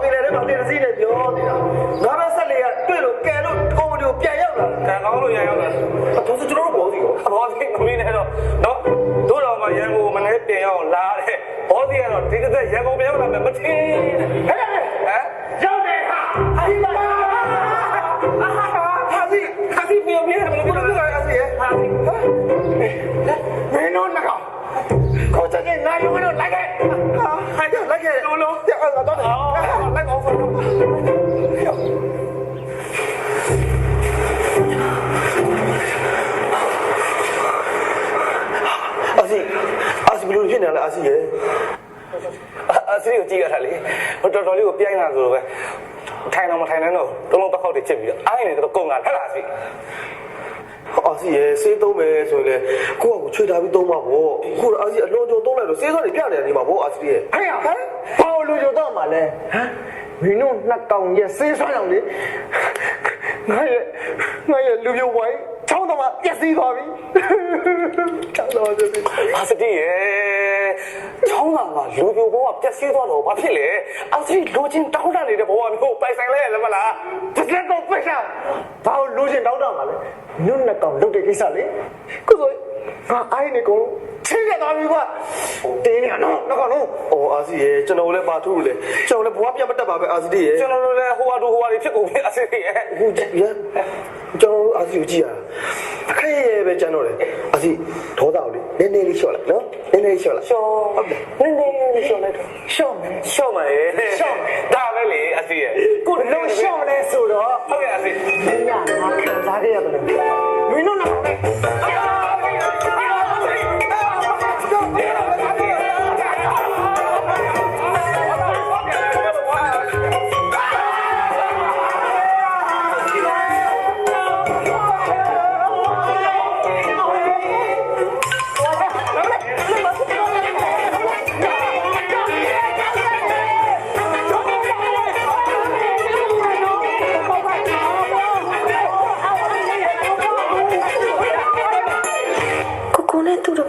ပင်လယ်ထဲမှာတင်စီနဲ့ပြောနေတာငါပဲဆက်လေကတွေ့လို့ကဲလို့ကုမ္ပဏီကိုပြန်ရောက်လာကံကောင်းလို့ရရောက်လာတော့ဆိုကျွန်တော်တို့ဘောစီကိုမင်းနဲ့တော့နော်တို့တော်မှာရန်ကုန်မနေ့ပြန်ရောက်လာတဲ့ဘောစီကတော့ဒီတစ်သက်ရန်ကုန်ပြန်ရောက်လာမယ်မထင်ဟဲ့ရောက်တယ်ဟာဒီမှာဟာစီပြောပြတယ်ဘယ်လိုလုပ်ရလဲဟာစီမင်းတို့ကတော့ခေါ်တဲ့ငါရုံးလို့လိုက်ခဲ့ဟာလိုက်ခဲ့လုံးပြတ်တော့လိုက်အောင်ဖတ်တော့အာစီဘလို့ဖြစ်နေလဲအာစီရဲ့အာစီကိုကြည့်ရတာလေဟိုတော်တော်လေးကိုပြိုင်းလာဆိုတော့ပဲထိုင်တော့မထိုင်နိုင်တော့တုံးလုံးတစ်ခေါက်တည်းချစ်ပြီးတော့အားနေတော့ကုန်လာထက်လာစီအာစီရဲ့စေးသုံးမယ်ဆိုရင်လေကိုယ့်ကိုချွေထားပြီးသုံးမှာပေါ့ခုတော့အာစီအလွန်ကြုံသုံးလိုက်တော့စေးစောတွေပြနေတယ်မှာပေါ့အာစီရဲ့ဟဲ့ဘာလို့ကြုံတော့မှာလဲဟမ်မင်းတို့နှစ်ကောင်ရဲ့စေးဆွမ်းအောင်လေငါရဲ့လူမျိုးဝိုင်းချောင်းတော့မှပြက်စီးသွားပြီချောင်းတော့ပြက်စီးအာစတီရဲ့ချောင်းတော့မှလူမျိုးဘဝပြက်စီးသွားတော့ဘာဖြစ်လဲအာစတီလူချင်းတောင်းတနေတဲ့ဘဝမျိုးပိုင်ဆိုင်လဲရမလားတစ်လက်တော့ပြက်စားဘာလို့လူချင်းတောင်းတမှာလဲညွန့်နှစ်ကောင်လုပ်တဲ့ကိစ္စလေကိုဆိုငါအိုင်းနေကုန်ချင်းရသွားပြီကွာတင်းနေနော်နှစ်ကောင်လုံးအော်အာစီရဲ့ကျွန်တော်လည်းပါထုလေကျွန်တော်လည်းဘဝပြတ်မတက်ပါပဲအာစီရဲ့ကျွန်တော်လည်းဟိုဟာတို့ဟိုဟာတွေဖြစ်ကုန်ပြီအာစီရဲ့အခုကြည့်ရကျွန်တော်အာစီကိုကြည့်ရအခက်ရဲပဲကျွန်တော်လေအာစီဒေါသကိုလေနည်းနည်းလေးလျှော့လိုက်နော်နည်းနည်းလေးလျှော့လိုက်လျှော့ဟုတ်တယ်နည်းနည်းလေးလျှော့လိုက်တော့လျှော့မယ်လျှော့မယ်လျှော့ဒါပဲလေအာစီရဲ့ကိုလုံးလျှော့လဲဆိုတော့ဟုတ်ကဲ့အာစီမင်းကငါခံစားခဲ့ရတယ်မင်းတို့တော့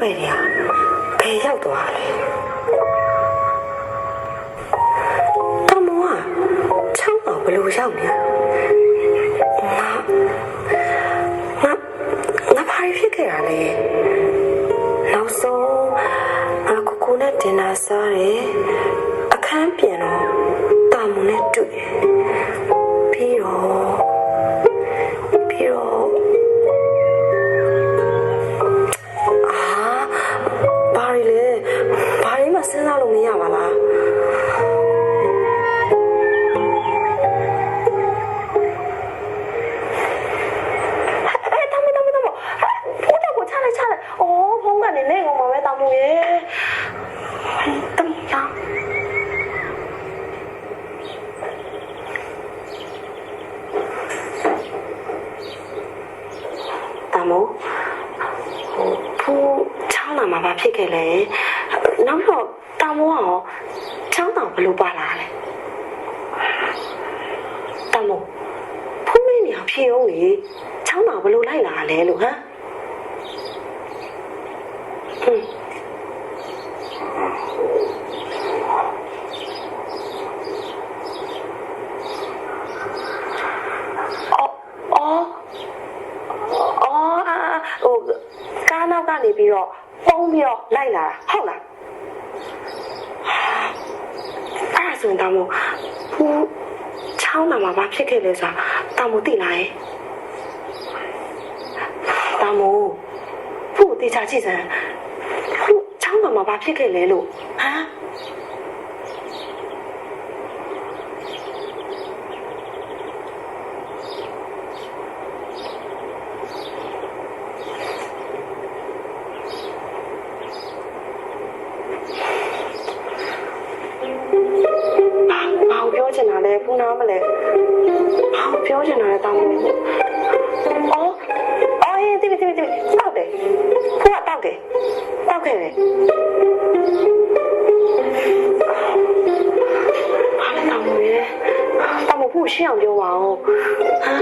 ဘယ်ရောက်သွားလဲတမောကချောင်းအောင်ဘယ်လိုရောက်နေငါဘာဖြစ်ခဲ့ရလဲနောက်ဆုံးကိုနဲ့တင်လာစားတယ်အခန်းပြန်တော့တာမုံနဲ့တွေ့ပြီးတော့စဉ်းစားလို့မရပါလားဖြစ်ခဲ့လေနောက်တော့တာမိုးကရောချောင်းတောင်ဘလို့ပါလာလဲတာမိုးဖုန်းမင်းညာဖြေအောင်လေချောင်းတောင်ဘလို့လိုက်လာလဲလို့ဟမ်ကားနောက်ကနေပြီးတော့ပုံပြီးတော့လိုက်လာတာဟုတ်လားအဲ့ဒါဆိုရင်တောင်မို့ဘူးချောင်းနာမှာဘာဖြစ်ခဲ့လဲဆိုတာတောင်မို့သိလားတောင်မို့ဘူးတေချာကြည့်စမ်းဘူးချောင်းနာမှာဘာဖြစ်ခဲ့လဲလို့ဟမ်不拿不来，好标准拿来当木。对，倒给，不要倒给嘞。好了，当木耶，当木不需要就完哦，啊。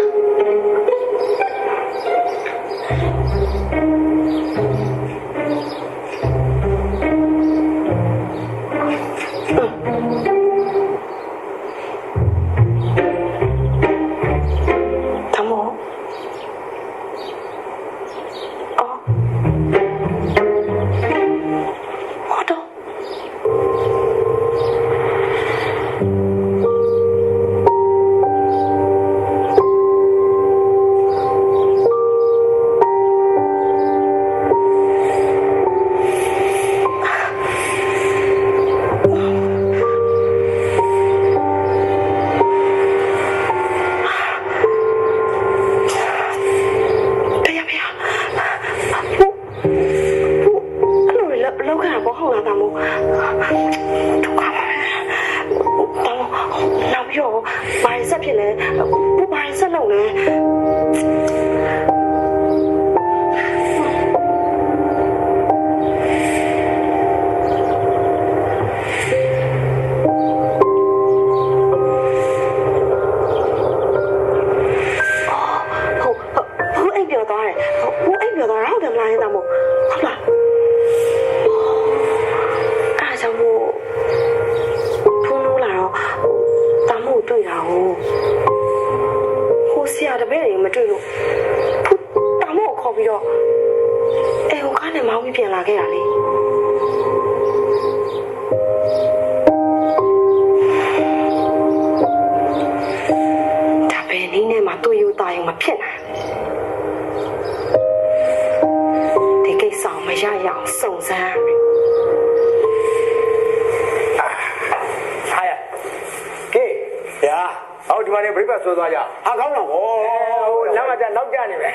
ပြီးတော့ဘာဆက်ဖြစ်လဲကိုဘာဆက်လုပ်လဲပြန်လာခဲ့တာလေဒါပဲနင်းနဲ့မှတူယူတာရုံမဖြစ်နိုင်ဒီကိစ္စမရရအောင်စုံစမ်းဟာရကဲရာဟောဒီမှာနေ breakfast ဆွဲသွားကြဟာကောင်းတော့ဟိုလမ်းမှာကျနောက်ကျနေပဲ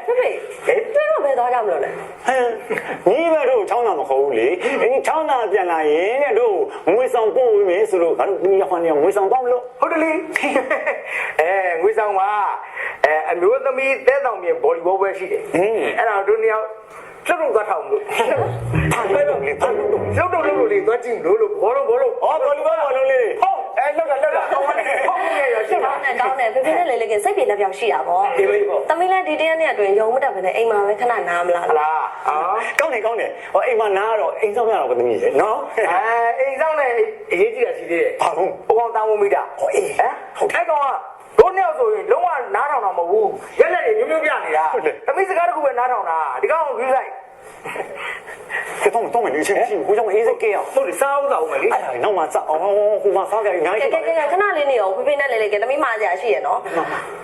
ဖေဖေကျွေးတော့ဘယ်သွားကြမလို့လဲညီဘတို့ချောင်းတာမခေါ်ဘူးလေချောင်းတာပြန်လာရင်တဲ့တို့ငွေဆောင်ပို့ဝင်မယ်ဆိုတော့ငါတို့ညီခေါင်းနေငွေဆောင်တော့မလို့ဟုတ်တယ်လေငွေဆောင်ပါအမျိုးသမီးတဲတောင်ပြင်ဗော်လီဘောပဲရှိတယ်အဲ့ဒါတို့နှစ်ယောက်ကျုပ်တို့သွားထောင်လို့အဲ့တော့လေကျုပ်တို့လို့လေသွားကြည့်လို့ဘောလုံးအော်ဗော်လီဘောလုံးလေးဟုတ်လောက်တာကောင်းပါနဲ့ဟုတ်ကဲ့ရရှင်းပါကောင်းတယ်ဖေဖေနဲ့လေလေကစိတ်ပြေလက်ပြောင်ရှိတာပေါ့ဒီလေးပေါ့သမီးလည်းဒီတရက်နဲ့အတွင်းယုံမတက်ပဲနဲ့အိမ်မှာပဲခဏနားမလားလားကောင်းတယ်ဟောအိမ်မှာနားတော့အိမ်ဆောင်ရတော့သမီးရေနော်အိမ်ဆောင်နဲ့အရေးကြီးတာရှိသေးတယ်ဘာလို့ဘကောင်တောင်းမမိတာဟောအေးဟမ်အဲ့ကောင်ကတို့နှစ်ယောက်ဆိုရင်လုံးဝနားထောင်တာမဟုတ်ဘူးရက်လက်တွေမျိုးပြနေတာသမီးစကားတခုပဲနားထောင်တာဒီကောင်ကိုယူလိုက်တော့မနေချင်ဘူးကိုကြောင့်အေးစက်ကေးအောင်ဟုတ်တယ်စားဦးမယ်လေအဲ့ဒါနောက်မှစအောင်ဟိုမှာစားကြရင်နိုင်ကဲခဏလေးနေအောင်ဖေဖေနဲ့လေလေကသမီးမကြရှိရနော်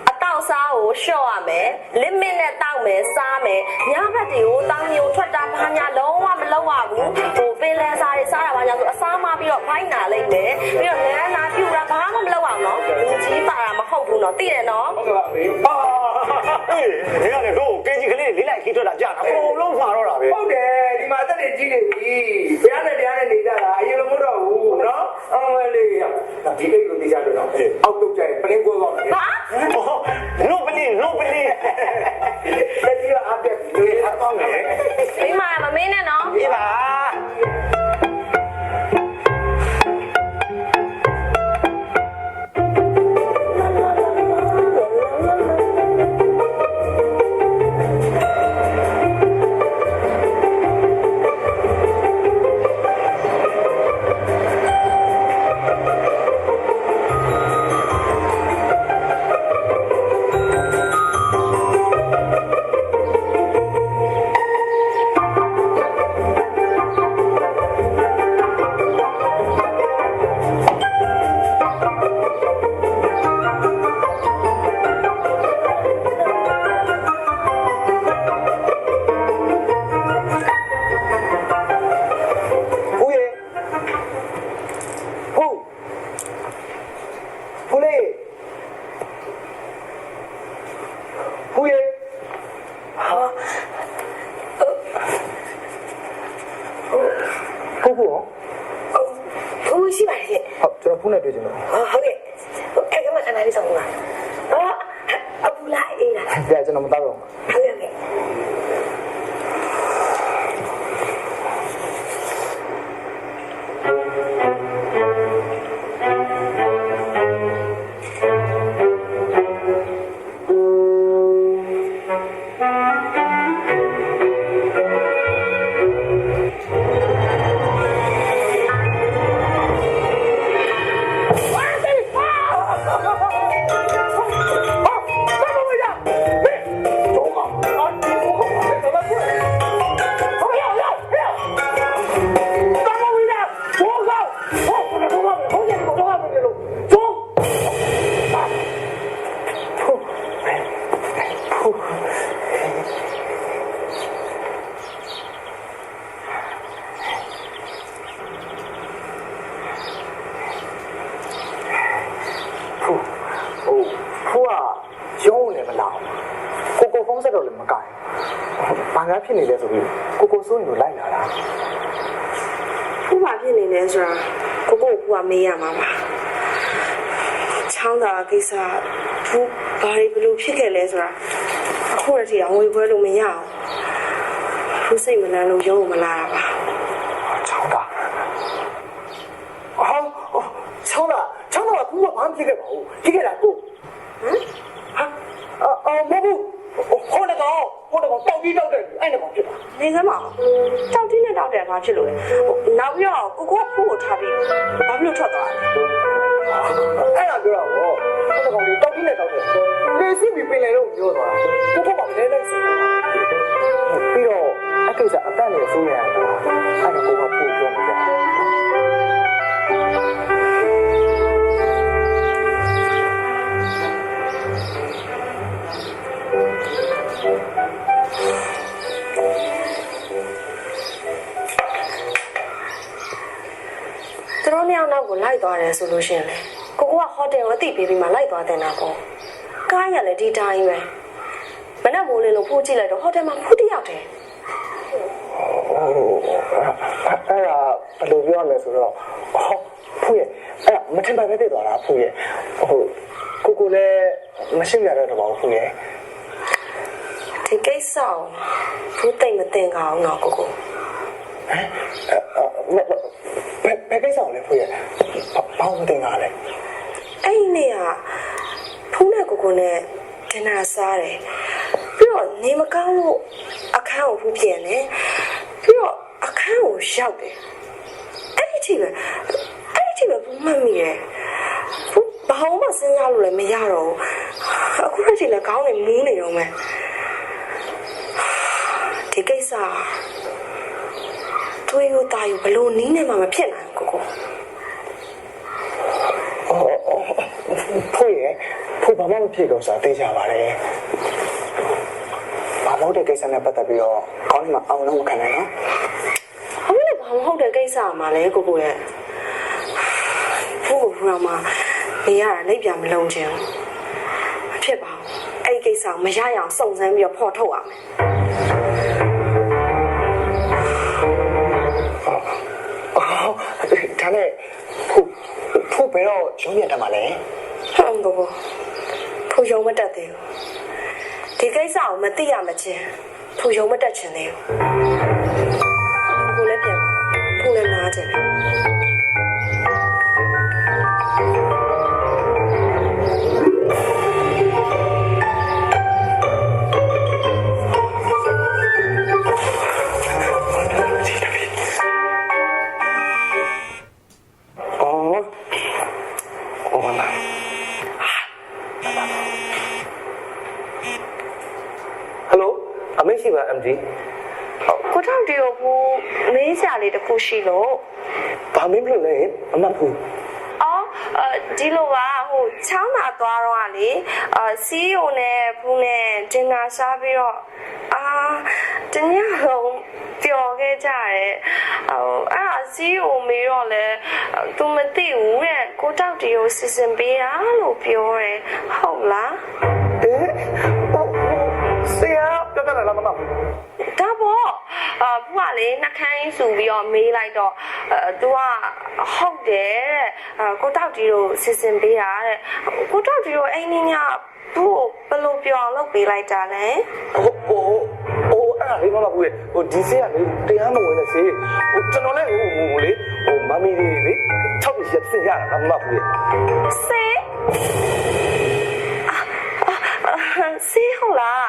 အတောက်စားကိုရှော့ရမယ် limit နဲ့တောက်မယ်စားမယ်ညဘက်တွေကိုတောင်းမျိုးထွက်တာဘာညာလုံးဝမလုပ်ရဘူးဟိုပင်လယ်စားတွေစားတာဘာညာဆိုအစားမပြီးတော့ဖိုင်းနာလိုက်မယ်ပြီးတော့လမ်းနာပြူတာဘာမှမလုပ်အောင်နော်လူကြီးပါတာမဟုတ်ဘူးနော်သိတယ်နော်ဟုတ်ကဲ့ပါမေအေးဒီကလည်းတို့ကင်းကြီးကလေးလေးလိုက်ခီးထွက်တာကြာတာအကုန်လုံးမှာတော့တာပဲဟုတ်တယ်ဒီမှာတက်နေကြီးနေပြီဘုရားနဲ့တရားနဲ့နေကြတာအရင်လိုမဟုတ်တော့ဘူးနော်အမလေးဒီအိတ်ကိုသိကြလို့တော့အောက်တုတ်ကြရင်ပလင်းကိုသွားတယ်ဟာနိုပလင်းတက်ကြီးကအပြက်တွေအကောင်းတယ်မိမမမင်းနဲ့နော်ပြပါဖုန်းနဲ့တွေ့ချင်တော့ဟုတ်ကဲ့အဲ့ကမှခဏလေးဆောင်ပါအပူလာအေးလားကြာကျွန်တော်မတောက်တော့ဟုတ်ကဲ့ဖြစ်နေလဲဆိုပြီးကိုစိုးရင်ကိုလိုက်လာတာခုမှဖြစ်နေလဲဆိုတာကိုကမေးရမှာပါ ထောင်းတာကိစ္စဘူးဘာတွေဘလို့ဖြစ်ခဲ့လဲဆိုတာအခုတည်းကငွေပွဲလို့မရအောင်ဘူးစိတ်မလန်းလို့ရုံးမလာတာပါ ချောင်းတာချောင်းတာကဘူးကဘာမှဖြစ်ခဲ့ပါဘူးဖြစ်ခဲ့တာကိုဟမ်မဟုတ်ဟိုတော့တောက်ပြီးတောက်တယ်အဲ့ဒါမှဖြစ်တာ နေစမ်းမအောင်တောက်တင်းနဲ့တောက်တယ်ဘာဖြစ်လို့လဲနောက်ပြီးတော့ကိုကဖူးကိုထားပြီးဘာဖြစ်လို့ထွက်သွားလဲ အဲ့ဒါပြောတာပေါ့ဟိုတော့တောက်ပြီးနဲ့တောက်တယ်နေစီပြီးပင်လေတော့ပြောသွားတာကိုကမှလည်းလည်းစီပြီးတော့အကိစ္စအတန့်နဲ့ဆိုးရတာအဲ့ဒါကိုကပို့ပြောနေကြတယ်သူတို့နှစ်ယောက်နောက်ကိုလိုက်သွားတယ်ဆိုလို့ရှိရင်လေကိုကဟိုတယ်ကိုအသိပေးပြီးမှလိုက်သွားတဲ့နာပေါ့ကားရလည်းဒီတိုင်းပဲမနဲ့မိုးလင်းလို့ဖိုးကြည့်လိုက်တော့ဟိုတယ်မှာဖူးတယောက်တည်း အဲ့ဒါဘယ်လိုပြောရလဲဆိုတော့ဖူးရဲ့အဲ့မထင်ပါပဲသိသွားတာဖူးရဲ့ကိုလည်းမရှိရတဲ့တော့ဖူးရဲ့ ဒီကိစ္စကိုဘူးတိတ်မတင်ကြအောင်တော့ကိုကို ဘယ်ကိစ္စလဲဖူးရဲ့ဘာမှမတင်ကြလဲ အဲ့ဒီနေ့ကဖူးနဲ့ကိုကိုနဲ့ဒင်နာစားတယ်ပြီးတော့နေမကောင်းလို့အခန်းကိုဖူးပြန်တယ်ပြီးတော့အခန်းကိုရောက်တယ်အဲ့ဒီချိန်ပဲဘူးမှတ်မိတယ်ဘူးဘာမှစဉ်းစားလို့လည်းမရတော့ဘူးအခုချိန်လည်းခေါင်းနဲ့မူးနေတော့မယ်ဒီကိစ္စတွေးရတာယူဘလို့နီးနေမှမဖြစ်နိုင်ကိုကို ဖူးရဲ့ဖူးဘာမှမဖြစ်တော့ဆိုတာသိကြပါလေဘာလို့တဲ့ကိစ္စနဲ့ပတ်သက်ပြီးတော့ခေါင်းထဲမှာအောင်လုံးမခံနိုင်နော် အခုလည်းဘာမဟုတ်တဲ့ကိစ္စမှာလဲကိုကိုရဲ့ဖူးတော့မှနေရတာလက်ပြမလုံးချင်ဘူးမဖြစ်ပါဘူးအဲ့ဒီကိစ္စကိုမရရအောင်စုံစမ်းပြီးတော့ဖော်ထုတ်အောင် ဒါနဲ့ဖူးဘယ်တော့ရုံးပြန်တက်မှာလဲ ဟုတ်ကောဖူးရုံမတက်သေးဘူးဒီကိစ္စကိုမသိရမချင်းဖူးရုံမတက်ချင်သေးဘူးကိုလည်းပြန်ဖူးလည်းနားချင်တယ်ရှိပါ MD ကိုထောက်တီကိုဘူးမေးစရာလေးတစ်ခုရှိလို့ ဘာမင်းမလို့လဲအမဖူး အော်ဒီလိုပါဟိုချောင်းသာသွားတော့လေစီးယိုနဲ့ဘူးနဲ့ဒင်နာစားပြီးတော့တညလုံးပျော်ခဲ့ကြတယ်အဲ့ဒါစီးယိုမေးတော့လဲသူမသိဘူးတဲ့ကိုထောက်တီကိုစီစဉ်ပေးတာလို့ပြောတယ်ဟုတ်လားဆရာပြတ်တာလားမမ ဒါပေါ့ဘူးကလေနှခမ်းဆူပြီးတော့မေးလိုက်တော့သူကဟုတ်တယ်တဲ့ကိုတောက်တီတို့စီစဉ်ပေးတာတဲ့ကိုတောက်တီတို့အိမ်ကြီးကဘူးကိုဘယ်လိုပြောအောင်လုပ်ပေးလိုက်တာလဲဟိုအဲ့ဒါလေးမမဘူးလေဟိုဒီဆေးကလေတရားမဝင်တဲ့ဆေးဟိုကျွန်တော်လည်းဟိုလေဟိုမမီလေးလေ6ပြည့်စစ်ရတာမမဘူးလေဆေးဆေးဟုတ်လား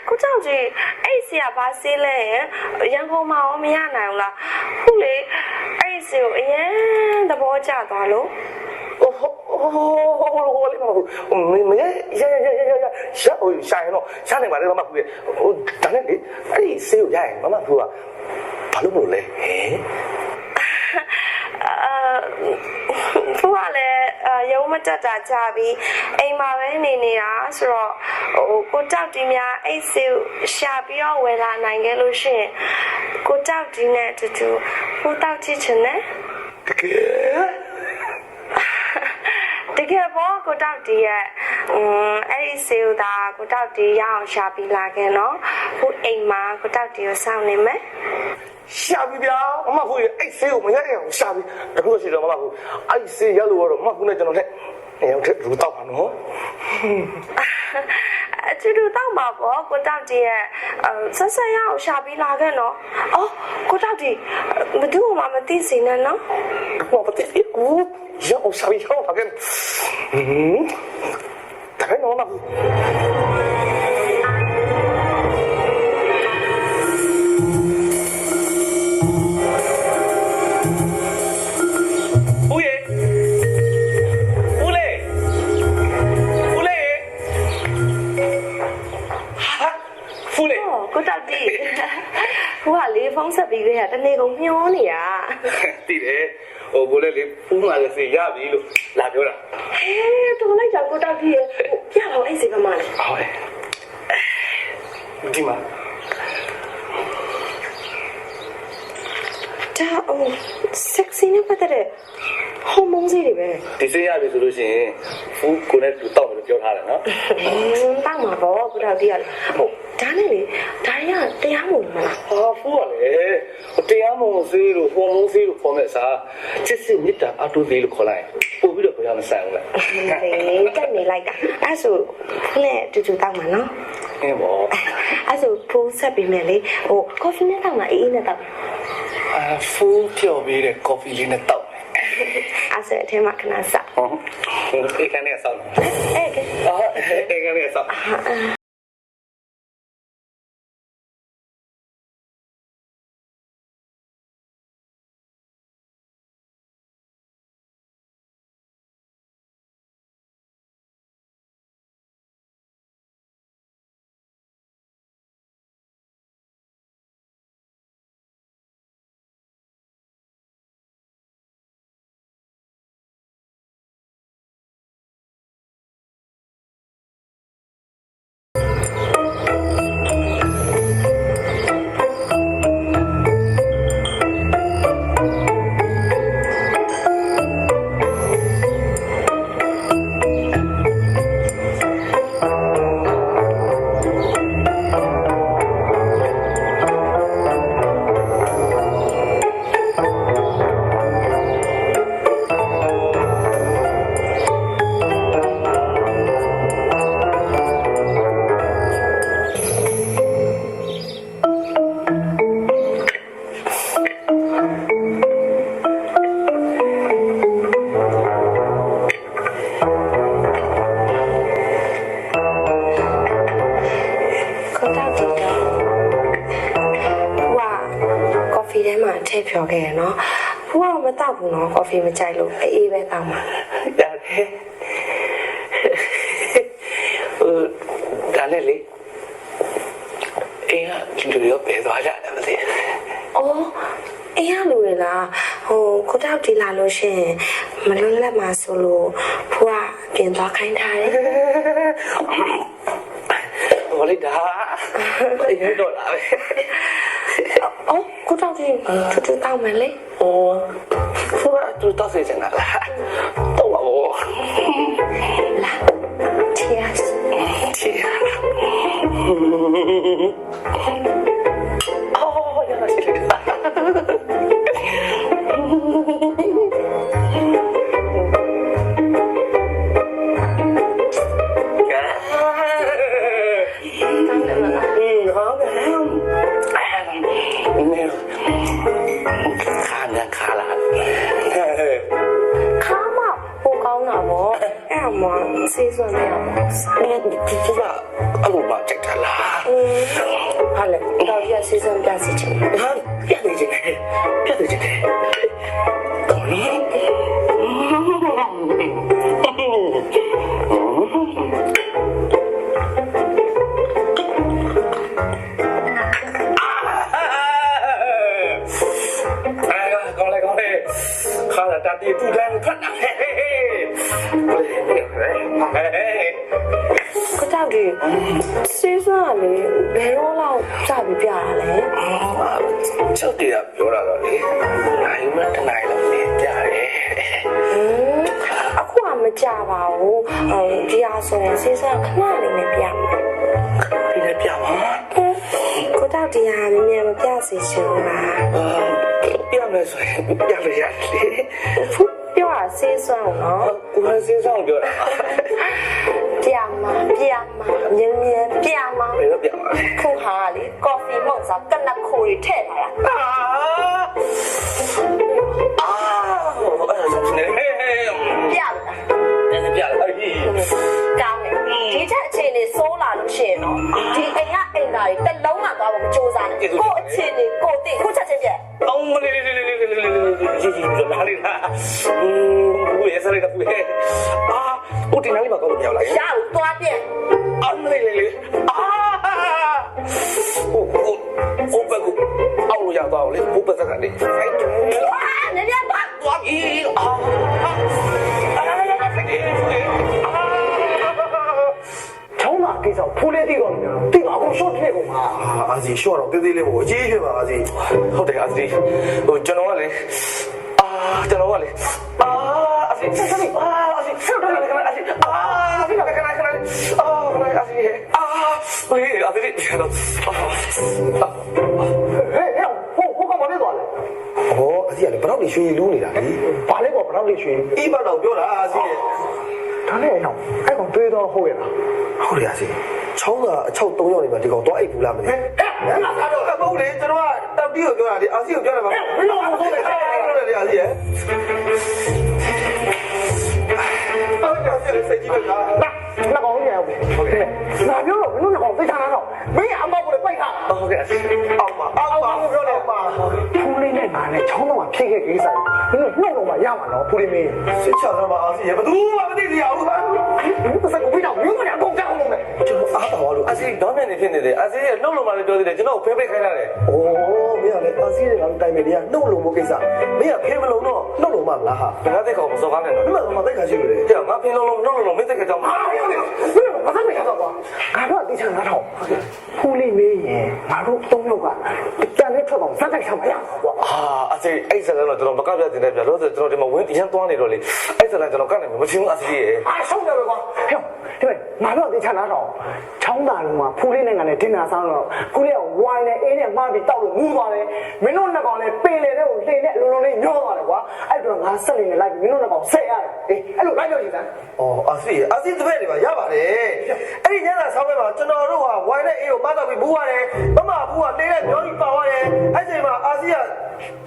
ကိုကြောင့်ကြီးအဲ့ဆီကဘာဆေးလဲရန်ကုန်မှာရောမရနိုင်ဘူးလားဟုတ်လေအဲ့ဆီကိုအရင်သဘောကျသွားလို့ဟိုလေးမမဘူးမရရှာရင်တော့ရှာနေပါလေမမဘူးလေဟိုဒါနဲ့လေအဲ့ဒီဆေးကိုရရင်မမဘူးကဘာလို့မလို့လဲဟဲ့ဖူးကလည်းရုံးမတက်တာကြပြီအိမ်မှာပဲနေနေတာဆိုတော့ဟိုကိုတောက်တီများအိတ်စီရှာပြီးတော့ဝယ်လာနိုင်ခဲ့လို့ရှိရင်ကိုတောက်တီနဲ့တူတူဖူးတောက်ချစ်ချင်တယ်တကယ်ပေါ့ကိုတောက်တီရဲ့အဲ့ဒီစေဦးသားကိုတောက်တီရအောင်ရှာပြီးလာခဲ့နော်ဖူးအိမ်မှာကိုတောက်တီကိုစောင့်နေမယ် ရှာပြီဗျာမမကူရဲ့အဲ့ဆေးကိုမရရအောင်ရှာပြီတခုရှိတော့မမကူအဲ့ဆေးရလို့တော့မမကူနဲ့ကျွန်တော်လက်နေအောင်ထက်လူတော့ပါနော်အချူတူတောက်မှာပေါ့ကိုတောက်ကြီးရဲ့ဆက်ဆက်ရအောင်ရှာပြီးလာခဲ့နော်အော်ကိုတောက်ကြီးဘယ်သူမှမသိစေနဲ့နော်ဘာပတိဦးရအောင်ရှာပြီးတော့ပါကဲဒါနဲ့နော်မကူကိုတောက်တီဟိုကလေဖုန်းဆက်ပြီးလေတနေ့ကုန်မျောနေရတည်တယ်ဟိုကိုလည်းလေဖုန်းမှာလည်းစေရပြီလို့လာပြောတာဟဲတော်လိုက်ကြောင်ကိုတောက်တီရဲ့ပြတော့အဲ့စီကမှလေဟုတ်တယ်ဒီမှာဒါsexy နဲ့ပတ်သက်တဲ့ဟော်မုန်းစီတွေပဲဒီစေးရပြီဆိုလို့ရှိရင်ဖူးကိုနဲ့တူတောက်တယ်လို့ပြောထားတယ်နော်တောက်မှာပေါ့ကိုတောက်တီးရဟုတ်ဒါနဲ့လေဒါရတရားမဝင်မလားဖူးကလေတရားမဝင်စေးလို့ဟော်မုန်းစေးလို့ခေါ်မဲ့စားချစ်စစ်မြတ်တာအတူသေးလို့ခေါ်လိုက်ပို့ပြီးတော့ဘယ်မှမဆိုင်ဘူးလားတက်နေလိုက်တာအဲ့ဆိုဖူးနဲ့တူတူတောက်မှာနော်ပေါ့အဲ့ဆိုဖူးဆက်ပြီးမယ်လေဟိုကော်ဖီနဲ့တောက်မှာအေးအေးနဲ့တောက်ဖူးပြော်ပြီးတဲ့ကော်ဖီလေးနဲ့တောက်အဲ့ဆိုအထဲမှာခဏစအေးကနေဆောက်အဲ့ကဲအေးကနေဆောက်ဖြော်ခဲ့ရနော်ဖူးကမတောက်ဘူးနော်ကော်ဖီမကြိုက်လို့အေးပဲတောက်မှာရတယ်ဒါနဲ့လေအေးကလူရောပဲသွားကြတယ်မသိအော်အေးရလူရလားဟိုကိုတောက်တီလာလို့ရှင်မလွတ်လပ်မှာဆိုလို့ဖူးကပြင်သွားခိုင်းထားတယ်ဟိုလေဒါအေးတော့လာပဲအော်ကိုတောက်တီတူတောက်မယ်လေ哦，说就到谁家了？到我。来，cheers。cheers。哦，原来是这个。စေးစွမ်းနေအောင်သူကအလိုမှကြိုက်တာလားဟာလေတော့ရစေးစွမ်းပြစီချင်ဟာပြနေချင်တယ်ပြနေချင်တယ်ကောင်းနော်ခါလာတတီတူတန်းဖတ်နာဟဲ့ကိုတောက်ဒီစေးစွမ်းလေဘယ်တော့လောက်စပြီးပြရလဲချုပ်တည်းကပြောတာတော့လေနိုင်မတနိုင်တော့နေကြတယ်အခုကမကြပါဘူးဒီအားဆိုရင်စေးစွမ်းခဏလေးနဲ့ပြမှာဒီနဲ့ပြမှာကိုတောက် တရားမြန်မပြစီရှင်လား ပြမယ်ဆိုရင်ပြလို့ရတယ် ပြောတာဆေးစွမ်းနော် ကိုယ်စင်းဆောင်ပြောတာ ပြမှာမြန်ပြမှာ ဘယ်လိုပြမှာလဲ ခုဟာလေကော်ဖီမုန့်စားကနက်ခိုတွေထည့်ထားတာ အဲ့ဒါဆိုနေဟဲ့ ပြလား နည်းနည်းပြလိုက်အေး ကောင်းတယ်ဒီချက်အခြေအနေစိုးလာလို့ရှိရင်နော်ဒီအိမ်ကအိမ်သားတွေတစ်လုံးမှသွားဖို့မကြိုးစားနဲ့ကို့အခြေအနေကိုသိခုချက်ချင်းပြ တောင်းမလေးကြီးလာလေလားဘူးရဲ့စရိတ်ကဘူးရဲ့ဦးတင်နာလေးမကောင်းလို့ပြောက်လာရဲ့ ရအောင်သွားပြ အမလေးလေးဟိုဘက်ကိုအောက်လို့ရောက်သွားလေဘုပ္ပစကနေဖိုက်တယ် နည်းနည်းပါ သွားပြီချောင်းလာကိစ္စဖိုးလေးတိကောင်းတယ်တိကောအခုရှော့ထည့်ကုန်ပါ အာစီရှော့တော့တေးသေးလေးပေါ့အကြီးကြီးပါအာစီ ဟုတ်တယ်အာစီဟိုကျွန်တော်ကလေကျွန်တော်ကလေအာစီဆက်ဆက်အာစီဆက်တော့လည်းအာစီအာစီကခဏအာစီဟေးအာစီကျွန်တော် ဟဲ့ကမလေးသွားလေ ဟောအာစီကလည်းဘယ်တော့မှရွှေလူးနေတာလေ ဘာလဲပေါ့ဘယ်တော့လေးရွှေ အေးဘတော့ပြောတာအာစီရဲ့ ဒါနဲ့အောင်အဲ့ကောင်တွေးတော့ဟုတ်ရဲ့လား ဟုတ်တယ်အာစီချောင်းကအချောက်3ယောက်နေမှာဒီကောင်တော့အိတ်ဘူးလားမသိ ဟဲ့ငါသားတော့ ဘူးဟုတ်တယ်ကျွန်တော်ကတောက်တီးကိုပြောတာလေအာစီကိုပြောတယ်ပါ ဘယ်လိုအောင်ဆိုလဲ ဟုတ်တယ်လေအာစီရဲ့ဟုတ်တယ်စိတ်ကြီးပဲက 那个红姐，哪边有？你那个非常难找，没俺包过来拜他。 ဟုတ်ကဲ့အာစီအောက်ပါအောက် 我ပြောတယ်ပါဖူးလေးနဲ့ငါနဲ့ချောင်းတော့ဖြည့်ခဲ့ကိစ္စကြီးနင်နှုတ်တော့မှရမှာနော်ဖူးလေးမင်း စစ်ချတော့ပါအာစီရဲ့ဘသူမှမသိသေးဘူး ဒီစက်ကိုပြီးတော့မင်းတို့ကအကုန်ကြောက်လို့မယ် ကျွန်တော်အားပါလို့ အာစီတော့မြန်နေဖြစ်နေတယ်အာစီရဲ့နှုတ်လုံးမှလည်းပြောသေးတယ်ကျွန်တော်ဖိဖိခိုင်းရတယ် โอ้မင်းကလည်းအာစီရဲ့ကောင်တိုင်မယ်တွေကနှုတ်လုံးမကိစ္စမင်းကဖေးမလုံးတော့နှုတ်လုံးမလားဟာ ငါသိကောင်မစော်ကားနဲ့တော့ ဒီမှာတော့မသိခါရှိလို့လေ ကြောက်ငါဖင်းလုံးလုံးနှုတ်လုံးမင်းသိကကြောင် ဟာဘယ်လိုလဲဘာသာမရတော့ကွာငါတို့အတိချာနားထောင်ဖူးလေးမင်းရင်ငါတို့၃ယောက်ကကြံတဲ့ထွက်တော့စက်တိုက်ချမရဘူးကွာ အာအစီအဲ့စလည်းတော့ကျွန်တော်မကပြတင်နေပြလို့ဆိုကျွန်တော်ဒီမှာဝင်းရန်သွားနေတော့လေအဲ့စလည်းကျွန်တော်ကနေမချင်းဘူးအစီရဲ့ အားဆုံးတယ်ကွာဟဲ့ဒီမဲ့ငါတို့အတိချာနားထောင်ချောင်းသားလုံးမှာဖူးလေးနဲ့ငါနဲ့ဒင်နာဆောင်တော့ဖူးလေးကဝိုင်းနဲ့အေးနဲ့မှားပြီးတောက်လို့ငူးသွားတယ်မင်းတို့နှစ်ကောင်လည်းပင်လေတဲ့ကိုလှိမ့်နဲ့အလုံးလုံးလေးညှောသွားတယ်ကွာအဲ့တော့ငါဆက်နေနဲ့လိုက်ပြီးမင်းတို့နှစ်ကောင်ဆက်ရတယ်အေးအဲ့လိုလိုက်လို့ရည်စမ်း อ๋ออาซีတပည့်တွေပါရပါတယ်အဲ့ဒီညနာဆောင်းပွဲမှာကျွန်တော်တို့ကဝိုင်းနဲ့အေးကိုပတ်တော့ပြီးဘူးရတယ်မမဘူးကနေတဲ့မျောကြီးပါသွားတယ်အဲ့ချိန်မှာအာစီက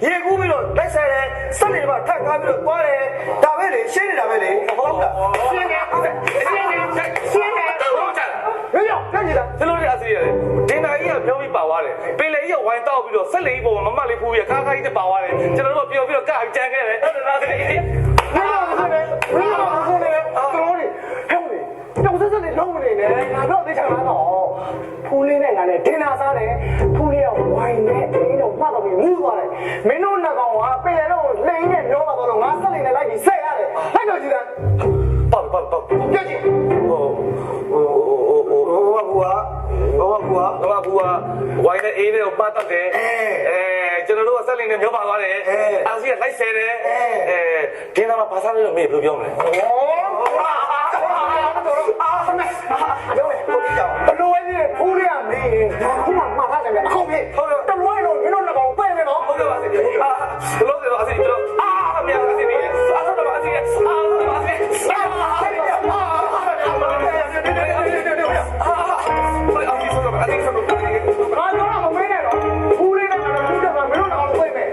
ရေကူးပြီးတော့လိုက်ဆိုင်တယ်စက်နေမှာထပ်ကားပြီးတော့သွားတယ်ဒါပဲလေရှင်းနေတာပဲလေဟုတ်လားရှင်းနေဟုတ်တယ်ရှင်းနေဟုတ်ချာ မင်းရောက်လက်ကြည့်တာ ကျွန်တော်ဒီအစီရဲ့ဒင်နာကြီးကပြောပြီးပါသွားတယ်ပင်လေကြီးကဝိုင်းတောက်ပြီးတော့ဆက်လေကြီးပေါ်မှာမမလေးဖူးပြီးကားကားကြီးနဲ့ပါသွားတယ်ကျွန်တော်တို့ပျော်ပြီးတော့ကကြမ်းခဲ့တယ်ဟုတ်တယ်လားဒီ မင်းရောက်ဆိုနေမင်းရောက်ဆိုနေတော်ရီဟဲ့လေတောင်ဆက်ဆက်နေလုံးမနေနဲ့ငါတို့အသေးချာလာတော့ဖူးလေးနဲ့ငါနဲ့ဒင်နာစားတယ်ဖူးလေးကဝိုင်းနဲ့အေးတော့မှတ်တော့ပြီးမူးသွားတယ်မင်းတို့နှစ်ကောင်ကပင်လေတော့လိမ့်နဲ့မျောသွားတော့ငါဆက်နေနဲ့လိုက်ပြီးဆက်ရတယ်လိုက်တော့ကြည့်တာ ပေါ့ ပြည့်ကြည့် ဟို ဘူးက တော့ဘူးကဝိုင်းနဲ့အေးနဲ့ကိုပတ်တတ်တယ်ကျွန်တော်တို့ကဆက်လင်းနဲ့မျောပါသွားတယ်အာစီကလိုက်ဆဲတယ်ဒင်းနာမှာဘာသာလို့မေးဘယ်လိုပြောမလဲ ဘလိုလဲဖူးလေးကမင်းငါခုမှမှားထားတယ်အခုပြေတလွဲတော့မင်းတို့နှစ်ကောင်ပဲမယ်နော် ဟုတ်ကဲ့ပါစေဘလို့ဆိုတော့အစီကျွန်တော်အမေအစီနေအားတော့အစီအစီငါပြောတာမမင်းနဲ့တော့ဖူးလေးနဲ့ငါတို့ဖူးတယ်မှာမင်းတို့နှစ်ကောင်ပဲမယ်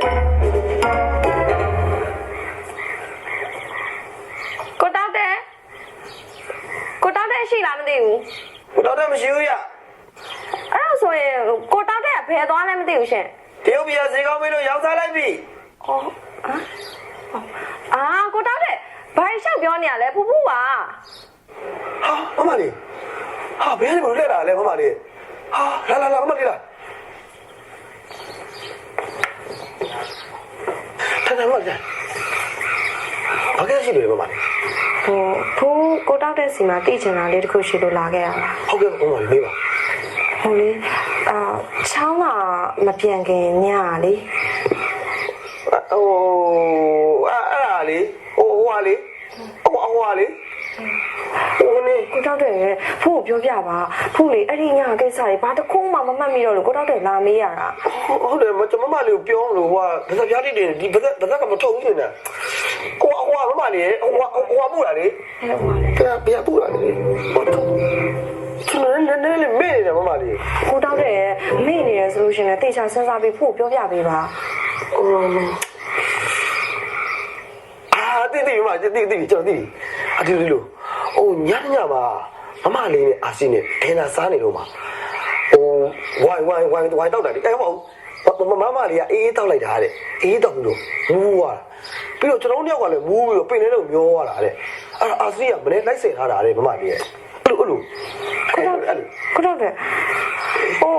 ကိုတောက်တဲ့ရှိလားမသိဘူး ဘူးတော့တော့မရှိဘူးရ အဲ့ဒါဆိုရင်ကိုတောက်တဲ့ကဘယ်သွားလဲမသိဘူးရှင် တရုတ်ပြည်ဈေးကောင်းမင်းတို့ရောက်စားလိုက်ပြီ အာကိုတောက်တဲ့ဘာလျှောက်ပြောနေရလဲဖူးဖူးပါ ဟာမမလေးဟာဘယ်လိုလဲတာလဲမမလေးဟာလာမမလေးလာထားမလားဘာကဲရှိလို့မမလေး ဟိုဖူးကိုတောက်တဲ့စီမှာတိကျင်တာလေးတခုရှိလို့လာခဲ့ရတာ ဟုတ်ကဲ့မမလေးမေးပါ ဟိုလေချောင်းကမပြန်ခင်ညလေ ဟိုအဲ့ဒါလေဟိုဟာလေ ဟိုနေ ကိုတောက်တယ်ဖို့ကိုပြောပြပါဖို့လေအဲ့ဒီညကိစ္စတွေဘာတခုမှမမှတ်မိတော့လို့ကိုတောက်တယ်လာမေးရတာ ဟုတ်တယ်ကျွန်မမလေးကိုပြောလို့ဟိုကဗဇက်ပြားတိတင်ဒီဗဇက်ကမထုတ်ဘူးရှင်နဲ့ဟိုမမလေးဟိုပို့တာလေ အဲ့ဟိုလေ ပြပို့တာလေဟိုထုတ်ကျွန်တော်လည်းမေ့နေတယ်မမလေး ကိုတောက်တယ်မေ့နေရဆိုလို့ရှင်လည်းတေချာစဉ်းစားပြီးဖို့ပြောပြပေးပါ တိမကျွန်တော်တိအဒီလိုဟိုညမှာမမလေးနဲ့အာစီနဲ့ဒင်းနာစားနေတော့မှာဟိုဝိုင်းတောက်တာလေအဲ့မဟုတ်မမလေးကအေးတောက်လိုက်တာတဲ့အေးတောက်ပြီးတော့မူးသွားတာပြီးတော့ကျွန်တော်တို့ကလည်းမူးပြီးတော့ပင်ထဲတော့မျောသွားတာတဲ့အဲ့အာစီကမနေ့လိုက်ဆင်ထားတာတဲ့မမလေးရဲ့အဲ့လိုကိုတောက်တယ်ဟို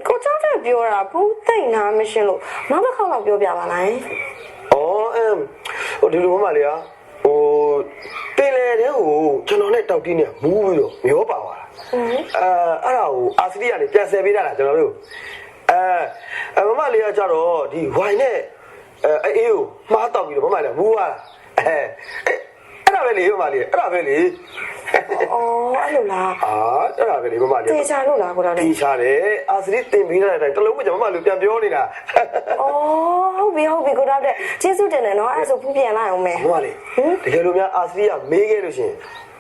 ကိုတောက်တယ်ပြောတာဘူးတိတ်နာမရှင်းလို့နောက်တစ်ခေါက်တော့ပြောပြပါလား ဟိုဒီလိုမမလေးอ่ะဟိုပင်လေတဲ့ဟိုကျွန်တော်နဲ့တောက်တီးနဲ့မူးပြီးတော့မျောပါသွားတာအဲ့ဒါကိုအာစီရီကနေပြန်ဆယ်ပေးတာလားကျွန်တော်တို့မမလေးကကြတော့ဒီဝိုင်နဲ့အေးကိုမှားတောက်ပြီးတော့မမလေးမူးသွားတာအဲ့ဒါပဲလေမမလေးအဲ့ဒါပဲလေ အော်အဲ့လိုလား အဲ့ဒါပဲလေမမလေး တေချာလို့လားကိုတော့ တေချာတယ်အာစီရီတင်ပေးတဲ့အတိုင်းတလုံးကကျွန်မမလေးပြန်ပြောနေတာ အော်ဟုတ်ပြီကိုတော့တဲ့ကျေးဇူးတင်တယ်နော်အဲ့ဆိုဖူးပြန်လိုက်အောင်မယ် မမလေးတကယ်လို့များအာစီရီကမေးခဲ့လို့ရှင်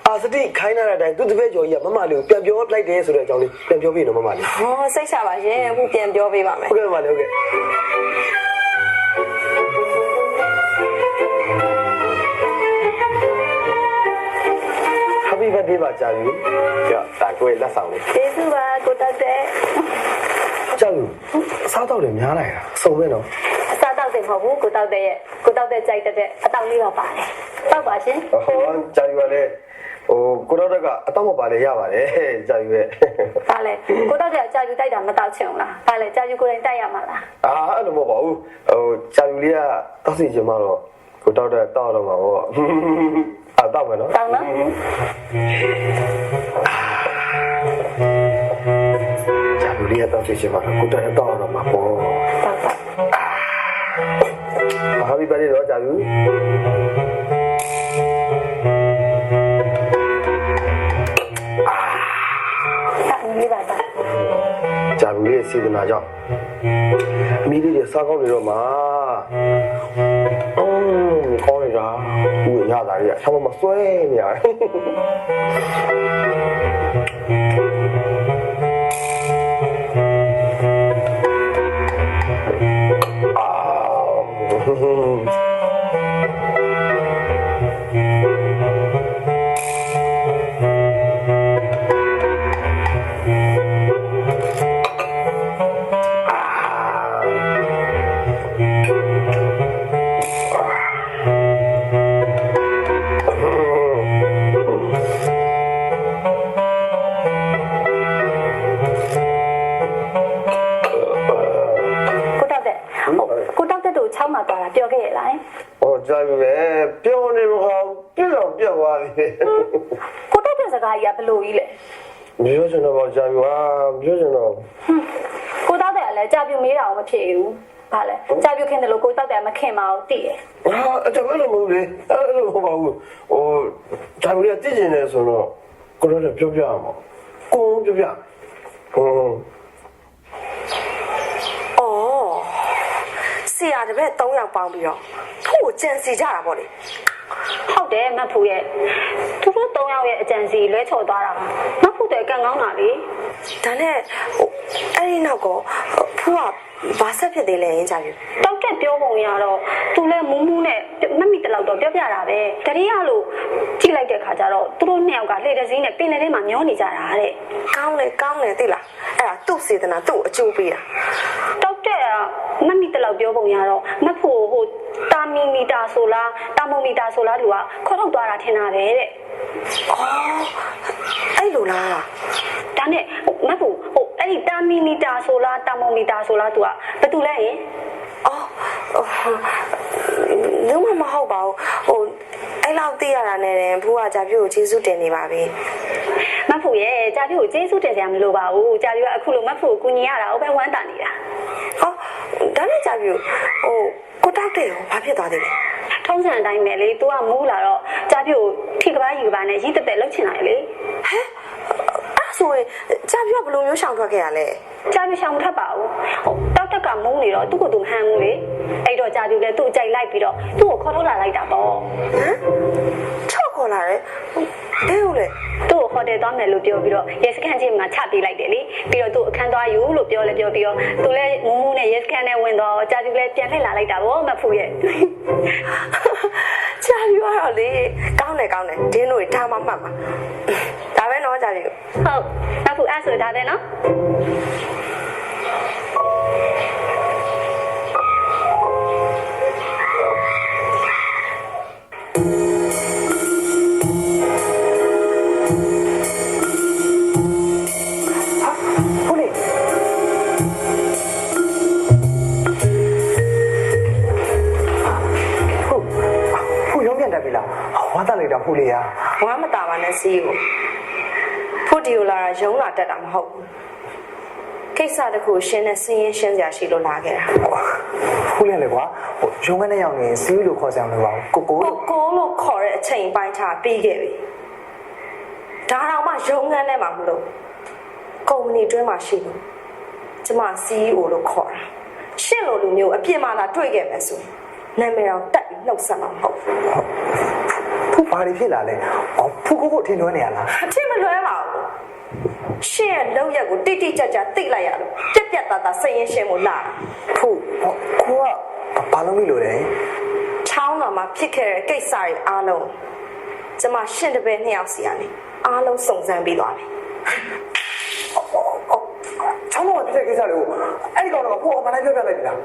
အာစတိခိုင်းတဲ့အတိုင်းသူတပည့်ကျော်ကြီးကမမလေးကိုပြန်ပြောလိုက်တယ်ဆိုတဲ့အကြောင်းလေးပြန်ပြောပြနော်မမလေး ဟောစိတ်ချပါရဲ့ဖူးပြန်ပြောပေးပါမယ် ဟုတ်ကဲ့မမလေးဟုတ်ကဲ့ Happy birthday ပါကြာပြီကြောက်ဒါကိုလက်ဆောင်လေး ကျေးဇူးပါကိုတောက်တဲ့ ကြာပြီစားတော့လည်းများလိုက်တာစုံမဲနော် အစားတောက်တယ်မဟုတ်ဘူးကိုတောက်တဲ့ကြိုက်တဲ့အတောက်လေးတော့ပါတယ်တောက်ပါရှင် ဟောကြာပြီပါလေဟိုကိုတော့ကအတော့မပါလေရပါတယ်ကြာပြီပဲ ပါလေကိုတောက်တဲ့အကြာယူတိုက်တာမတောက်ချင်ဘူးလားပါလေကြာယူကိုယ်တိုင်တိုက်ရမှာလား အဲ့လိုမဟုတ်ပါဘူးဟိုကြာပြီလေးကတောက်စီချင်မှတော့ကိုတော့တဲ့တောက်တော့မှာပေါ့တောက်မယ်နော် တောက်နော် ကြာပြီလေးကတောက်စီချင်မှကိုတော့တောက်တော့မှာပေါ့ တောက်ပါ Happy birthday တော့ကြာပြီ လေးပါပါ ကြာပြီလေးစီဒနာကြောင့်မိလေးတွေစားကောင်းနေတော့မှာကောင်းနေတာဦးရတာကြီးဆောင်းမဆွဲနေကိုတောက်တဲ့တို့ချောင်းမှာသွားတာပြောခဲ့ရလား ဟောကြာပြီပဲပြောနေမဟုတ်ပြည့်တော့ပြတ်သွားပြီ ကိုတောက်တဲ့စကားကြီးကဘလို့ကြီးလဲ မျိုးစံတော့ကြာပြီဟာမျိုးစံတော့ ကိုတောက်တဲ့ကလည်းကြာပြူမေးတာအောင်မဖြစ်ဘူးဘာလဲကြာပြူခင်တယ်လို့ကိုတောက်တဲ့မခင်ပါဘူးတည်ရ အဲ့ဒါလည်းမဟုတ်လေအဲ့လိုမဟုတ်ပါဘူးဟိုကြာပြီကတည်ကျင်နေဆိုတော့ကိုတော့လည်းပြောပြအောင်ကိုပြောပြဟို ဆရာတပည့်3ယောက်ပေါင်းပြီးတော့သူ့ကိုကြံစီကြတာပေါ့လေဟုတ်တယ်မဖူရဲ့သူတို့3ယောက်ရဲ့အကြံစီလွဲချော်သွားတာပါမဖူတဲ့ကံကောင်းတာလေဒါနဲ့အဲ့ဒီနောက်ကဖူကဘာဆက်ဖြစ်သေးလဲရင်ကြပြီတောက်တက်ပြောပုံရတော့သူလည်းမူးမူးနဲ့မမိတလောက်တော့ပြောပြတာပဲတတိယလို့ကြည့်လိုက်တဲ့ခါကျတော့သူတို့2ယောက်ကလှေတစင်းနဲ့ပင်လယ်ထဲမှာမျောနေကြတာတဲ့ကောင်းလေသိလားအဲ့ဒါသူ့စေတနာသူ့အကျိုးပေးတာတောက်တက်ကမမိတလောက်ပြောပုံရတော့မဖို့ဟိုတာမီမီတာဆိုလားတာမိုမီတာဆိုလားသူကခေါ်ထုတ်သွားတာထင်တာပဲတဲ့အော်အဲ့လိုလားဒါနဲ့မဖို့ဟိုအဲ့ဒီတာမီမီတာဆိုလားတာမိုမီတာဆိုလားသူကဘာတူလဲဟင်အော်လုံးဝမဟုတ်ပါဘူးဟိုအဲ့လောက်သိရတာနဲ့ဖူးကကြာပြို့ကိုကျေးဇူးတင်နေပါပြီမဖူရဲ့ကြာပြို့ကိုကျေးဇူးတင်စရာမလိုပါဘူးကြာပြို့ကအခုလိုမဖူကိုကူညီရတာဟိုပဲဝမ်းတာနေတာဟောဒါနဲ့ကြာပြို့ဟိုကိုတောက်တယ်ဟောဘာဖြစ်သွားသေးလဲထုံးစံအတိုင်းပဲလေ तू ကမူးလာတော့ကြာ ပြိုထိကဘာကြီးကဘာနဲ့ရေးတက်တက်လှုပ်ချင်တာလေ အဲ့ဆိုရင်ကြာပြဘယ်လိုမျိုးရှောင်ထွက်ခဲ့ရလဲ ကြာပြရှောင်မထပ်ပါဘူးတောက်တက်ကမုန်းနေတော့သူ့ကိုသူမဟန်ဘူးလေအဲ့တော့ကြာပြလည်းသူ့အကြိုက်လိုက်ပြီးတော့သူ့ကိုခေါ်ထုတ်လာလိုက်တာပေါ့ ချော့ခေါ်လာတယ်ဘယ်လိုလဲ သူ့ကိုဟိုတယ်သွားမယ်လို့ပြောပြီးတော့ရဲစခန်းချင်းမှာချပေးလိုက်တယ်လေပြီးတော့သူ့အခန်းသွားယူလို့ပြောလဲပြောပြီးတော့သူလည်းမုံမုံနဲ့ရဲစခန်းနဲ့ဝင်တော့ကြာပြလည်းပြန်လှည့်လာလိုက်တာပေါ့မဖူရဲ့ ကြာပြကတော့လေကောင်းတယ်ဒင်းတို့ထားမှမှတ်ပါဒါပဲနော်ကြာပြ ဟုတ်မဖူအဲ့ဆိုဒါပဲနော် ဟုတ်လေဟုတ်ရုံးပြန်တက်ပြီလားဝါတက်လိုက်တာဖူလေးရ ဝါမတာပါနဲ့စီးကိုဖို့ဒီယိုလာရုံးလာတက်တာမဟုတ်ဘူးကိစ္စတခုရှင်းနဲ့စင်းရင်ရှင်းစရာရှိလို့လာခဲ့တာ ဖူလေးလေကွာရုံးကနေရောက်နေစီးလို့ခေါ်ဆောင်လို့ပါကိုကို ကိုလို့ခေါ်တဲ့အချိန်ပိုင်းခြားပြီးခဲ့ပြီဒါတော့မှရုံးခန်းထဲမှာမလို့ကုမ္ပဏီတွင်းမှာရှိလို့ကျမ CEO လို့ခေါ်တာရှင်းလို့လူမျိုးအပြစ်မှလာတွေ့ခဲ့မယ်ဆိုရင်နာမည်တော့တက်ပြီးနှုတ်ဆက်မှာမဟုတ်ဘူး ဖူဘာတွေဖြစ်လာလဲဖူကိုထင်လွဲနေရလား အထင်မလွဲပါဘူးရှင်းရဲ့လောက်ရက်ကိုတိတိကျကျသိလိုက်ရလို့ပြက်သားစိတ်ရင်းရှင်းဖို့လာ ဖူကိုကဘာလို့မလို့လဲ ချောင်းတော်မှာဖြစ်ခဲ့တဲ့ကိစ္စတွေအားလုံးကျမရှင်းတပည့်နှစ်ယောက်စီကနေအားလုံးစုံစမ်းပြီးသွားပြီ ချောင်းတော့ပြတဲ့ကိစ္စတွေကိုအဲ့ဒီကောင်တော့ဖူအမှန်တိုင်းပြောပြလိုက်ပြီလား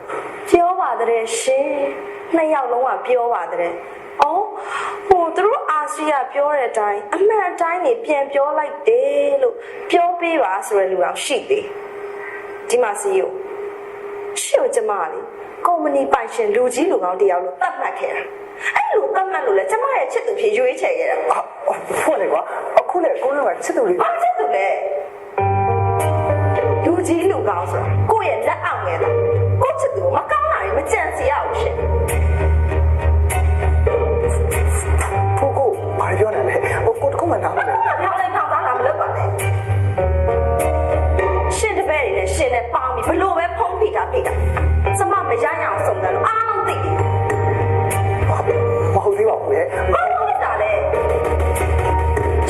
ပြောပါတဲ့ရှင်နှစ်ယောက်လုံးကပြောပါတဲ့အော်ဟိုသူတို့အာဆီယာပြောတဲ့အတိုင်းအမှန်အတိုင်းနေပြန်ပြောလိုက်တယ်လို့ပြောပေးပါဆိုတဲ့လူတော်ရှိသေးဒီမှာစီကိုရှင်းကျမလေးကုမ္ပဏီပိုင်ရှင်လူကြီးလူကောင်းတယောက်လို့သတ်မှတ်ခဲ့တာအဲ့လိုသတ်မှတ်လို့လဲကျမရဲ့ချစ်သူဖြစ်ရွေးချယ်ခဲ့တာ ဖူလေကွာအခုလေကိုလုံးကချစ်သူလေး ဘာချစ်သူလဲလူကြီးလူကောင်းဆိုတာကိုယ့်ရဲ့လက်အောက်ငယ်တာကိုချစ်သူမကောင်းတာမကြံစီရဘူးရှင် ဖူကိုဘာပြောနေလဲကိုတခုမှနားမလဲ ပြောင်းလိုက်ထောက်သားလာမလုပ်ပါနဲ့ရှင်းတဲ့ဘက်တွေနဲ့ရှင်းတဲ့ပေါင်းပြီးဘလို့ပဲဖုံးဖိတာကျမမရရအောင်စုံတယ်လို့အားလုံးသိတယ် မဟုတ်သေးပါဘူးရဲ့ ဘာလို့လဲတာလဲ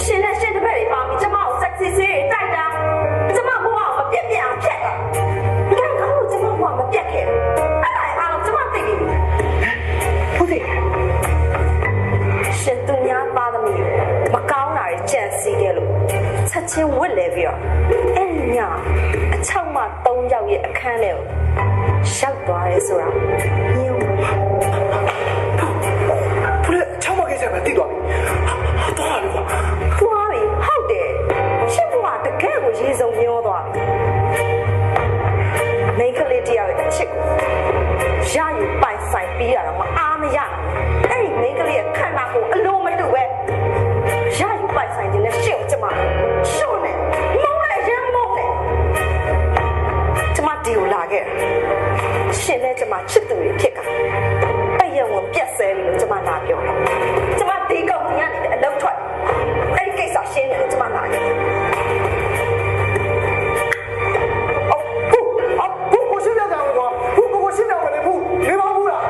ရှင်းတဲ့ဘက်တွေပေါင်းပြီးကျမကို sexy ဆေးတွေတိုက်တာကျမဘဝကိုမပြတ်ပြတ်အောင်ဖြတ်တာဒါကလို့ကျမဘဝမပြတ်ခဲ့ဘူးအဲ့ဒါအားလုံးကျမသိပြီ ဖူစီ ရှင်သူများသားသမီးမကောင်းတာတွေကြံစီခဲ့လို့ချက်ချင်းဝစ်လဲပြီးတော့အဲ့ညအချောက်မှ3ယောက်ရဲ့အခန်းထဲကိုရောက်သွားရဲဆိုတာညို့ ဖူလေချောင်းမကိစ္စပဲတိသွားပြီတော့လေကွာ သွားပြီဟုတ်တယ်ရှင်းဘဝတကယ်ကိုရေစုံမျောသွားပြီမိန်းကလေးတယောက်ရဲ့အချစ်ကိုရယူပိုင်ဆိုင်ပြီးရတော့မအားမရအဲ့ဒီမိန်းကလေးရဲ့ခန္ဓာကိုယ်အလိုမတူပဲရယူပိုင်ဆိုင်တဲ့ရှင်းကိုကျမရှုံးနေမုန်းလိုက်ရင်မုန်းနေကျမဒီကိုလာခဲ့ရှင်းနဲ့ကျမချစ်သူတွေဖြစ်ကအဲ့ရဝင်ပြက်ဆဲလို့ကျမလာပြောတယ်ကျမဒီကောင်ကြီးကနေတဲ့အလုပ်ထွက်အဲ့ဒီကိစ္စရှင်းတယ်ကျမလာခဲ့ဖူကိုရှင်းပြကြအောင်ကွာဖူကိုရှင်းပြအောင်လေဖူနေပါဘူးလား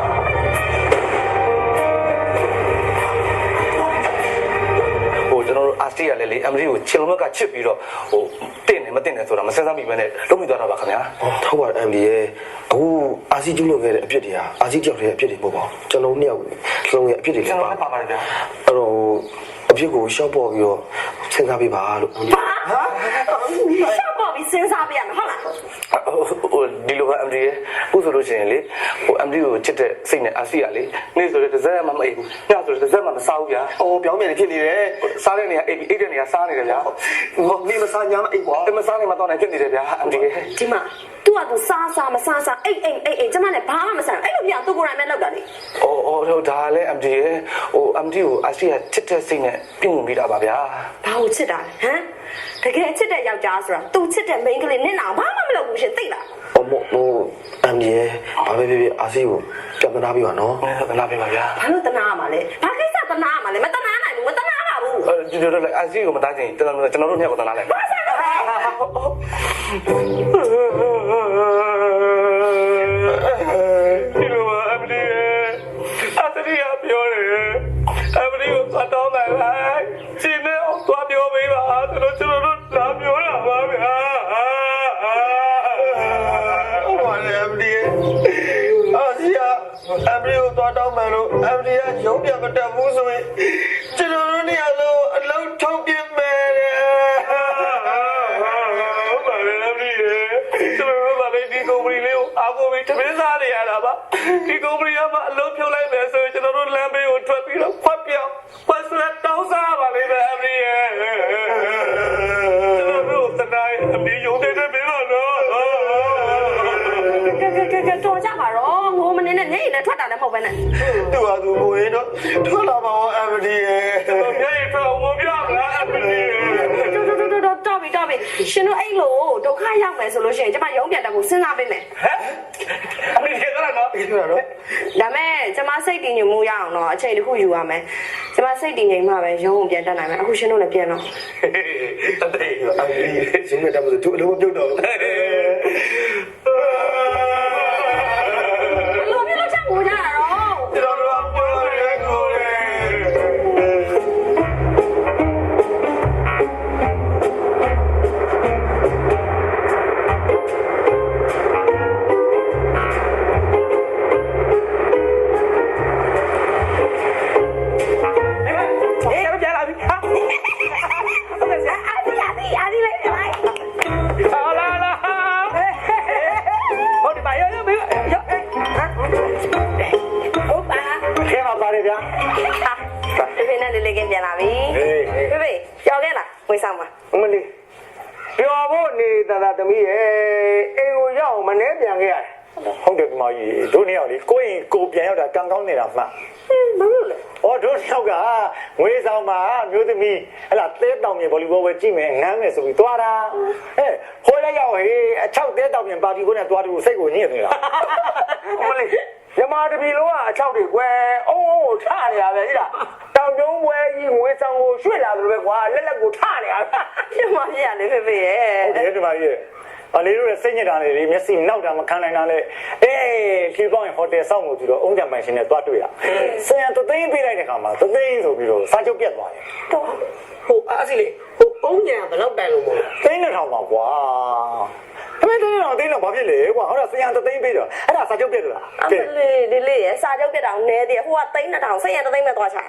ဟိုကျွန်တော်တို့အာစီကလည်းလေအမရီကိုချင်လုံးကချစ်ပြီးတော့ဟိုတင့်တယ်မတင့်တယ်ဆိုတာမစမ်းစားမိပဲနဲ့လုံးမိသွားတာပါခင်ဗျာ ထောက်ပါအမ်ဒီရဲ့အခုအာစီကျူးလုပ်ခဲ့တဲ့အဖြစ်တွေဟာအာစီကြောက်တဲ့အဖြစ်တွေမဟုတ်ပါဘူးကျွန်တော်နှစ်ယောက်လုံးရဲ့အဖြစ်တွေ ကျွန် လည်း တော် ပါ လည်းပါပါတယ်ဗျာ အဲ့တော့အဖြစ်ကိုရှော့ပေါ်ပြီးတော့စဉ်းစားပေးပါလို့ ဟာရှောက်ပေါ်ပြီးစဉ်းစားပြရမယ်ဟုတ်လား ဟိုဒီလိုပဲအမရီဥဆိုလို့ရှိရင်လေဟိုအမရီကိုချစ်တဲ့စိတ်နဲ့အာစီကလေနေ့ဆိုတဲ့တစ်စက်မှမအိပ်ဘူးညဆိုတဲ့တစ်စက်မှမစားဘူးဗျာ အော်ပြောင်းပြန်ဖြစ်နေတယ် စားတဲ့နေရာအိပ်ပြီးအိပ်တဲ့နေရာစားနေတယ်ဗျာ နေမစားညာမအိမ်ကွာ အဲ့မစားနေမှတော့နိုင်ဖြစ်နေတယ်ဗျာအမရီ ဒီမှာ तू က तू စားမစားအိတ်ကျမလည်းဘာမှမဆိုင်အဲ့လိုပြန်သူကိုယ်တိုင်ပဲလောက်တာလေ အော်ဒါလည်းအမရီဟိုအမရီကိုအာစီကချစ်တဲ့စိတ်နဲ့ပြုံးပြီးတာပါဗျာ ဘာကိုချစ်တာလဲဟမ်တကယ်ချစ်တဲ့ယောက်ျားဆိုတာ तू ချစ်တဲ့မိန်းကလေးနင့်နာဘာမှမလုပ်ဘူးရှင်သိလား အမို့ဟိုအမ်ဒီရဲ့ဘာပဲဖြစ်ဖြစ်အာစီကိုကြောက်တနာပြီးပါနော် သနာပေးပါဗျာ ဘာလို့တနာရမှာလဲဘာကိစ္စတနာရမှာလဲမတနာနိုင် အာစီကိုမသားချင်းကျွန်တော်တို့နှစ်ယောက်ကိုတနာလိုက်ဒီလိုပါအမလီအတရီအပြောတယ်အမလီကိုသွားတော့မယ်လားရှင်းနေအောင်သွားပြောပေးပါကျွန်တော်တို့လာပြောတာပါဗျာဟုတ်ပါလေအမလီအာစီအမလီကိုသွားတော့မယ်လို့အမလီကရုံးပြမတက်ဘူးဆိုရင်ကျွန်တော်တို့နေရာလုံးအလုံးထုတ်ပြမယ်ဟုတ်ပါလေအမလီကျွန်တော်တို့ကလည်းဒီကုမ္ပဏီလေးကိုအားကိုးပြီးတပင်းစားနေရတာပါဒီကုမ္ပဏီကမှအလုံးဖြုတ်လိုက်မယ်ဆိုရင်ကျွန်တော်တို့လမ်းဘေးကိုထွက်ပြီးတော့ဖွက်ပြောင်းဖွက်ဆွဲတောင်းစားပါလိမ့်မယ်အမလီကျွန်တော်တို့တနားအမလီရုံးတဲ့ပေးပါတော့တော်ကြပါတော့ငိုမနေနဲ့နေနဲ့ထွက်တာလည်းမဟုတ်ပဲနဲ့သူဟာသူကိုရင်တော့ထွက်လာပါအောင်အမဒီရဲ့ကျွန်တော်မျက်ရည်ထွက်အောင်ပြမလားအမလီတော်ပြီရှင်တို့အဲ့လိုဒုက္ခရောက်မယ်ဆိုလို့ရှိရင်ကျမရုံးပြန်တက်ဖို့စဉ်းစားပေးမယ်ဟမ်အမလီကျေတော့နော်ဒီလိုတော့ဒါမဲ့ကျမစိတ်တည်ငြိမ်မှုရအောင်တော့အချိန်တစ်ခုယူရမယ်ကျမစိတ်တည်ငြိမ်မှပဲရုံးကိုပြန်တက်နိုင်မယ်အခုရှင်တို့လည်းပြန်တော့တတဲ့အမဒီရုံးနဲ့တက်ဖို့သူအလုံးမပြုတ်တော့ဘူးသမီးရဲ့အိမ်ကိုရောက်မနှဲပြန်ခဲ့ရတယ်ဟုတ်တယ်ဒီမကြီးတို့နှစ်ယောက်လေကိုရင်ကိုပြန်ရောက်တာကံကောင်းနေတာမှန်ဘာလို့လဲဩတို့နှစ်ယောက်ကငွေဆောင်မှာမျိုးသမီးဟဲ့လားသဲတောင်ပြင်ဗော်လီဘောပဲကြည့်မယ်ငမ်းမယ်ဆိုပြီးသွားတာဟဲ့ဟိုလည်းရောက်ဟေးအချောက်သဲတောင်ပြင်ပါတီဘုန်းနဲ့သွားတူစိတ်ကိုညစ်နေတာဟုတ်လေမြမတပီလုံးကအချောက်တွေကွယ်အုံးကိုထနေရပဲဟိလားတောင်ကျုံးပွဲကြီးငွေဆောင်ကိုရွှေ့လာတယ်ပဲကွာလက်ကိုထနေရတာပြမပြရလေဖေဖေရဲ့ဟုတ်တယ်ဒီမကြီးအလေးတို့ရဲ့စိတ်ညစ်တာလေမျက်စိနောက်တာမခံနိုင်တာလေဖြေပေါင်းရင်ဟိုတယ်စောင့်လို့ပြီးတော့အုံးကြံပိုင်ရှင်နဲ့တွားတွေ့တာဆန်တသိန်းပေးလိုက်တဲ့ခါမှာတသိန်းဆိုပြီးတော့စားချုပ်ပြတ်သွားတယ်ဟိုအားစီလေဟိုအုံးကြံဘယ်လောက်တိုင်လို့မို့သိန်း1000ပါကွာတမန်တော်တော့သိန်းတော့ဘာဖြစ်လဲကွာဟောတော့ဆန်တသိန်းပေးတော့အဲ့ဒါစားချုပ်ပြတ်လို့လားအမလေးရဲ့စားချုပ်ပြတ်တာနဲတယ်ဟိုကသိန်း2000ဆန်တသိန်းပဲသွားချတာ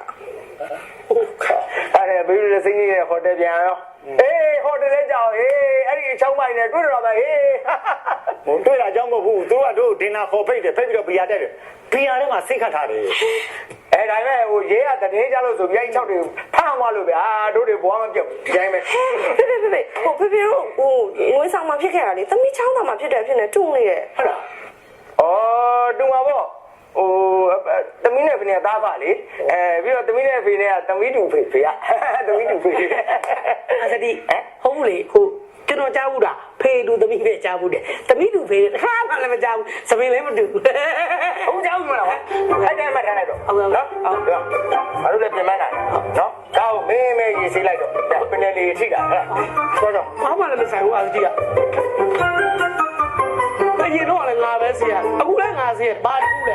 ဟုတ်ခါအဲ့ဒါဘေးလူစိတ်ကြီးရဲ့ဟိုတယ်ပြန်ရောဟိုတယ်လည်းကြောက်အဲ့ဒီအချောင်းမိုင်နဲ့တွေ့တော့ပါမတွေ့တာကြောင့်မဟုတ်ဘူးသူကတို့ဒင်နာခေါ်ဖိတ်တယ်ဖိတ်ပြီးတော့ဘီယာတက်တယ်ဘီယာထဲမှာစိတ်ခတ်ထားတယ်ဒါပေမဲ့ဟိုရဲကတည်းကကြလို့ဆိုမြိုက်6တွေဖမ်းသွားလို့ဗျာတို့တွေဘွားမပြုတ်ဒီတိုင်းပဲဖေဟိုဖေတို့ဟိုငွေဆောင်မှာဖြစ်ခဲ့တာလေသမီးချောင်းသားမှာဖြစ်တယ်ဖြစ်နေတူနေရဲ့ဟုတ်လားတူမှာပေါ့ဟိုသမီးနဲ့ဖေနဲ့သားပါလေပြီးတော့သမီးနဲ့ဖေနဲ့ကသမီးတူဖေကသမီးတူဖေအစတိဟုတ်ဘူးလေဟိုကျွန်တော်ကြားဘူးတာဖေတူသမီးပဲကြားဘူးတယ်သမီးတူဖေတစ်ခါမှလည်းမကြားဘူးစပင်းလည်းမတူဘူးဟုတ်ကြားဘူးမလားအဲ့ဒါမှထားလိုက်တော့ဟုတ်နော်ဟုတ်ကဲ့ဘာလို့လဲပြင်မနိုင်နော်ကောင်းမင်းမဲရေးစိလိုက်တော့ပင်လေးထိတာဟုတ်တော့ဘာမှလည်းမဆိုင်ဘူးအစတိကအရင်တော့လည်းငါပဲစီရအခုလည်းငါစီရဘာတူလဲ